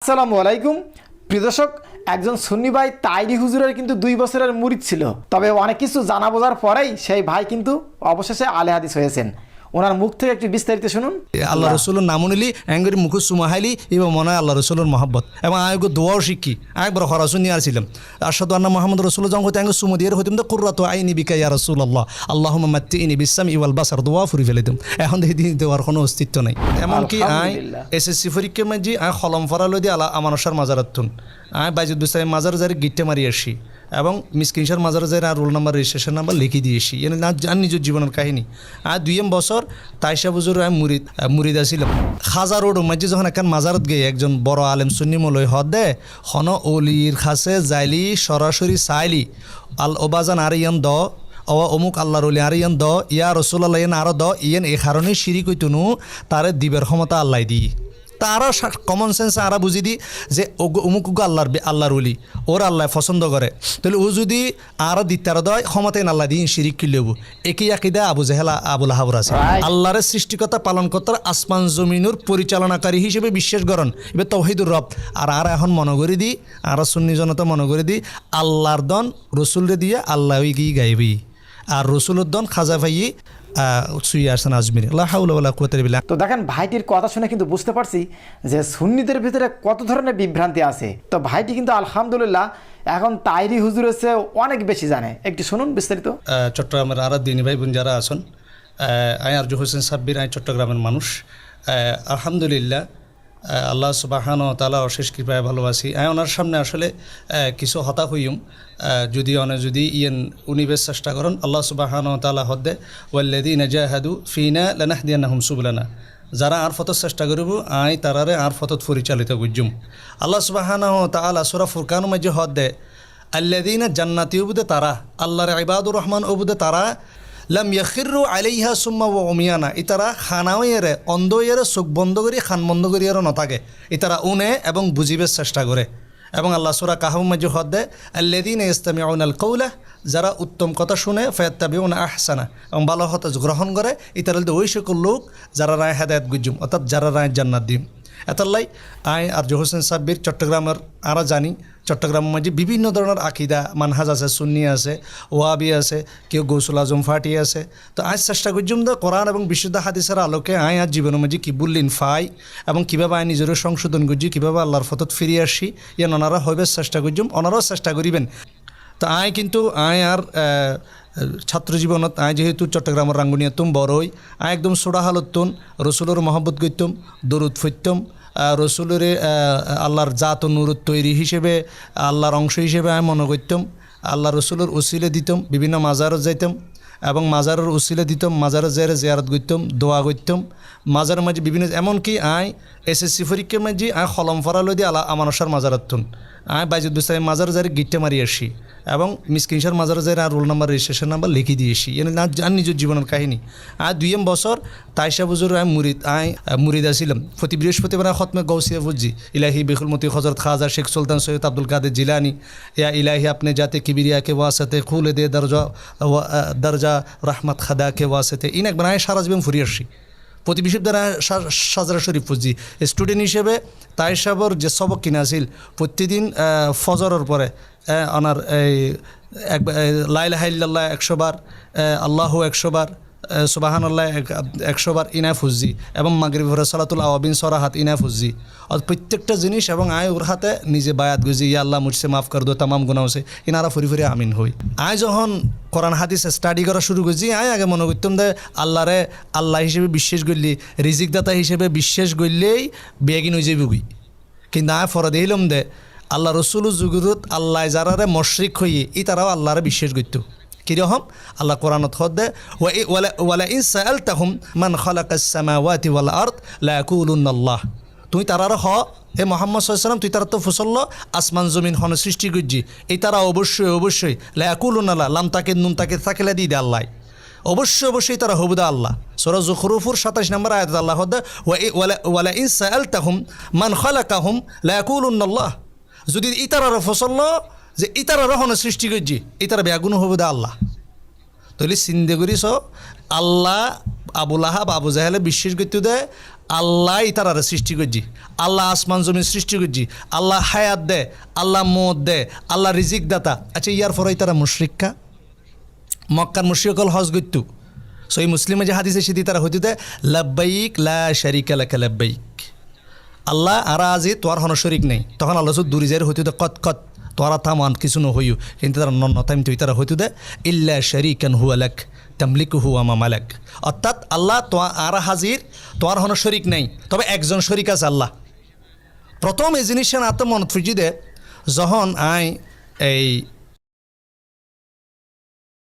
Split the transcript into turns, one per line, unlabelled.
আসসালামু আলাইকুম প্রিয় দর্শক, একজন সুন্নি ভাই তাইরি হুজুরের কিন্তু 2 বছরের মুরিদ ছিল। তবে অনেক কিছু জানা বোঝার পরেই সেই ভাই কিন্তু অবশেষে আলে হাদিস হয়েছেন। ওনার মুখ থেকে একটু বিস্তারিত শুনুন।
আল্লাহ রসুলের নাম নিলি অ্যাঙ্গরি মুখ সুমাহাইলি এবং মনে হয় আল্লাহ রসুলের মহাব্বত এবং আয়োগ দোয়াও শিখি একবার হরাসুন নিয়ে আসছিলাম আসাদু আন্না মোহাম্মদ রসুল যখন হতে আঙ্গ সুমো দিয়ে হইতাম তো কুর্রাত আইনি বিকা ইয়া রসুল আল্লাহ আল্লাহ মাত্তি ইনি বিশ্বাম ইওয়াল বাসার দোয়া ফুরি ফেলে দিম। এখন দেখি দিন দেওয়ার কোনো অস্তিত্ব নেই। এমনকি আয় এসএসসি পরীক্ষার মাঝে আয় হলম ফরালো দিয়ে আল্লাহ আমানসার মাজারাতুন আয় বাইজুদ দুসাই মাজার যারে গিট্টে মারি আসি এবং মিসকিনসার মাজার যাই আর রোল নাম্বার রেজিস্ট্রেশন নাম্বার লিখে দিয়েছি এনে না জান নিজের জীবনের কাহিনী। আর 2 বছর তাইশা বুজুর আমি মুরিদ আসছিলাম খাজা রোড মাঝে যখন একখান মাজারত গিয়ে একজন বড় আলেম সুন্নি মলয় হদ দে হন অলির খাসে যাইলি সরাসরি চাইলি আল ওবাজান আর ইয়ান দ অমুক আল্লাহর অলি আর ইয়ান দ ইয়া রসুল্লাহ ইয়ান আরো দ ইয়ান এই কারণে শিরিক হইতুনু তারে দিবের ক্ষমতা আল্লাহ দি তারা কমন সেন্স আরা বুঝি দি যে অমুক আল্লাহর অলি ওর আল্লাহ পছন্দ করে তাহলে ও যদি আরো দিতার দয় ক্ষমতায় আল্লাহ দিন শিরিক কি লেবু একই আকিদা আবু জেহেলা আবুল হাবুর আছে। আল্লাহর সৃষ্টিকতা পালন করতে আসমান জমিনুর পরিচালনাকারী হিসেবে বিশ্বাস করেন এবার তৌহিদুর রব আর এখন মনে করে দি আর সুন্নি জনতা মনে করে দি আল্লাহর দন রসুলরে দিয়ে আল্লাহ গিয়ে গাইবি আর রসুলের দন খাজা ভাই
তো দেখেন ভাইটির কথা শুনে কিন্তু বুঝতে পারছি যে সুন্নিদের ভিতরে কত ধরনের বিভ্রান্তি আছে। তো ভাইটি কিন্তু আলহামদুলিল্লাহ এখন তাইরি হুজুরের চেয়ে অনেক বেশি জানে। একটু শুনুন বিস্তারিত।
চট্টগ্রামের আর দিনী ভাই বোন যারা আছেন আই আরজু হোসেন সাব্বির আই চট্টগ্রামের মানুষ আলহামদুলিল্লাহ আল্লাহ সুবহানাহু ওয়া তাআলা অশেষ কৃপায় ভালোবাসি। ওনার সামনে আসলে কিছু হতা হইম যদি উনিবেশ চেষ্টা করেন আল্লাহ সুবহানাহু ওয়া তাআলা হদ্দে ওয়াল্লাযীনা জাহাদু ফিনা লানাহদিয়ান্নাহুম সুবুলানা যারা আর ফতত চেষ্টা করব আই তারারে আর ফতত পরিচালিত করজুম। আল্লাহ সুবহানাহু ওয়া তাআলা সূরা ফুরকান মাঝে হদ্দে আল্লাযীনা জান্নাতি উবুদে তারা আল্লাহর ইবাদুর রহমান উবুদে তারা লাম ইয়াখিরু আলাইহা সুম্মা ওয়া উমিয়ানা ইতারা খানাওয়েরে অন্ধয়েরে চোখ বন্ধ করি খান বন্ধ করি আর নথাকে ইতারা উনে এবং বুঝিবে চেষ্টা করে। এবং আল্লাহ সূরা কাহফ মাঝে হদ্দে আল্লাযীনা ইস্তামিউনাল কাওলা যারা উত্তম কথা শুনে ফায়াত্তাবিউনা আহসানা এবং ভালো কথা গ্রহণ করে ইতারা ওই সকল লোক যারা রায় হেদায়েত গুজুম অর্থাৎ যারা রায় জান্নাত দিম। এতাল্লাই আই আর জো হোসেন সাব্বির চট্টগ্রামের আরা জানি চট্টগ্রামের মাঝে বিভিন্ন ধরনের আকিদা মানহাজ আছে সুন্নি আছে ওয়াবি আছে কেউ গৌসুল আজম ফাটি আছে। তো আজ চেষ্টা করছুম তো কোরআন এবং বিশুদ্ধ হাদিসের আলোকে আয় আর জীবনের মাঝে কি বললেন ফাই এবং কীভাবে আয় নিজেরও সংশোধন করছি কীভাবে আল্লাহর ফতত ফিরে আসি ইয়ান ওনারা হইবে চেষ্টা করছুম ওনারাও চেষ্টা করিবেন। তো আয় কিন্তু আয় আর ছাত্র জীবনত আয় যেহেতু চট্টগ্রামের রাঙ্গুনিয়াতুম বড়ই আয় একদম সোডা হালতুন রসুলের মহব্বত করতুম দরুদ ফৈত্যম রসুলের আল্লাহর জাত নুরুত তৈরি হিসেবে আল্লাহর অংশ হিসেবে আমি মনে করতাম আল্লাহ রসুলের উসিলে দিতাম বিভিন্ন মাজারত যাইতাম এবং মাজারের উসিলে দিতাম মাজারের যাইরে জিয়ারত করতাম দোয়া করতাম মাজারের মাঝে বিভিন্ন এমনকি আয় এসএসসি পরীক্ষার মাঝে আয় হলম ফরালো দিয়ে আল্লাহ আমানসার মাজারাতুন আয় বাইজুদ দুসাই মাজার যারে গিট্টে মারি আসি এবং মিসকিনসার মাজার যাই আর রোল নাম্বার রেজিস্ট্রেশন নাম্বার লিখে দিয়েছি এনে না জান নিজের জীবনের কাহিনী। আর 2 বছর তাইশা বুজুর আমি মুরিদ আসছিলাম প্রতি বৃহস্পতিবার খতমে গৌসিয়া বুঝছি ইলাহি বেখুলমতি হজরত খাজা শেখ সুলতান সৈয়দ আব্দুল কাদের জিলানি ইয়া ইলাহি আপনি যাতে কিবিরিয়া কে ওয়াসাতে খুলে দে দরজা রহমত খাদা কে ওয়াসাতে একবার আমি সারা জীবন ফুরি আসছি প্রতি বিশ্ববিদ্যালয় সাজরা শরীফ ফুজি স্টুডেন্ট হিসেবে তাই সাবর যে সবক কিনা আছিল প্রতিদিন ফজরের পরে ওনার এই লা ইলাহা ইল্লাল্লাহ 100 বার আল্লাহু 100 বার সুবহানাল্লাহ 100 বার ইনা ফুজি এবং মাগরিব ভোরে সালাতুল আওয়াবিন সরাহাত ইনা ফুজি আর প্রত্যেকটা জিনিস এবং আয় ওর হাতে নিজে বায়াত গুজি ইয়া আল্লাহ মুঝসে মাফ কর দো তামাম গুনাহ সে ইনারা ফুরি ফুরি আমিন হই। আয় যখন কোরআন হাদিস স্টাডি করা শুরু করছি আয় আগে মনে করতাম যে আল্লাহরে আল্লাহ হিসেবে বিশ্বাস করলি রিজিক দাতা হিসেবে বিশ্বাস করলেই বেগিন হয়ে যাবি কিন্তু আয় ফরা দিলাম দে আল্লাহ রসুল যুগুরত আল্লাহ যারারে মশরিক হইয়ে ই তারাও আল্লাহরে বিশ্বাস করত কীরকম আল্লাহ কোরআনত হদ্দে ওয়ালা ইন সাআলতাহুম মান খালাকাস সামাওয়াতি ওয়াল আরদ লা ইয়াকুলুনাল্লাহ তুই তারার হ এ মোহাম্মদ সাল্লাল্লাহু আলাইহি ওয়াসাল্লাম তুই তারা তো ফুসল্ল আসমান জমিন হন সৃষ্টি করছি এই তারা অবশ্যই লা ইয়াকুলুনাল্লাহ লাম তাকে নুন তাকে থাকলে দিয়ে দে আল্লাহ অবশ্যই তারা হবুদা আল্লাহ। সূরা যুখরুফের 27 নম্বর আয়াত আল্লাহ হদ্দে ওয়ালা ইন সাআলতাহুম মান খালাকাহুম লা ইয়াকুলুনাল্লাহ যদি ইতারার ফসল যে ইতারা রহনে সৃষ্টি করছি ইতারা বেগুন হবে দা আল্লাহ তাহলে চিন্তা করিস আল্লাহ আবুল আহাব আবু জাহেলে বিশ্বাস করতে দেয় আল্লাহ তারারে সৃষ্টি করছি, আল্লাহ আসমান জমিন সৃষ্টি করছি, আল্লাহ হায়াত দে, আল্লাহ মদ দে, আল্লাহ রিজিক দাতা। আচ্ছা ইয়ার পরেই তারা মুশরিকা, মক্কার মুশরিকল হজ করতু। সো এই মুসলিমে যে হাদিসে সেদি তারা হইতে দেয় লাব্বাইক লা শারিকা লাকা লাব্বাইক, আল্লাহ আর আজি তোয়ার হন শরিক নেই। তখন আল্লাহ দূরি যাই হইতে দে কত কত তোরা থামান কিছু নহইও, কিন্তু তারা নথাইম তুই তারা হইতে দে ইল্লা শারিকান হুয়া লাক তামলিকু হুয়া মা মালাক। অর্থাৎ আল্লাহ তোয়া আর হাজির, তোয়ার হন শরিক নেই, তবে একজন শরিক আছে আল্লাহ। প্রথম এই জিনিসটা আত্ম মনত ফুজি দে যখন আই এই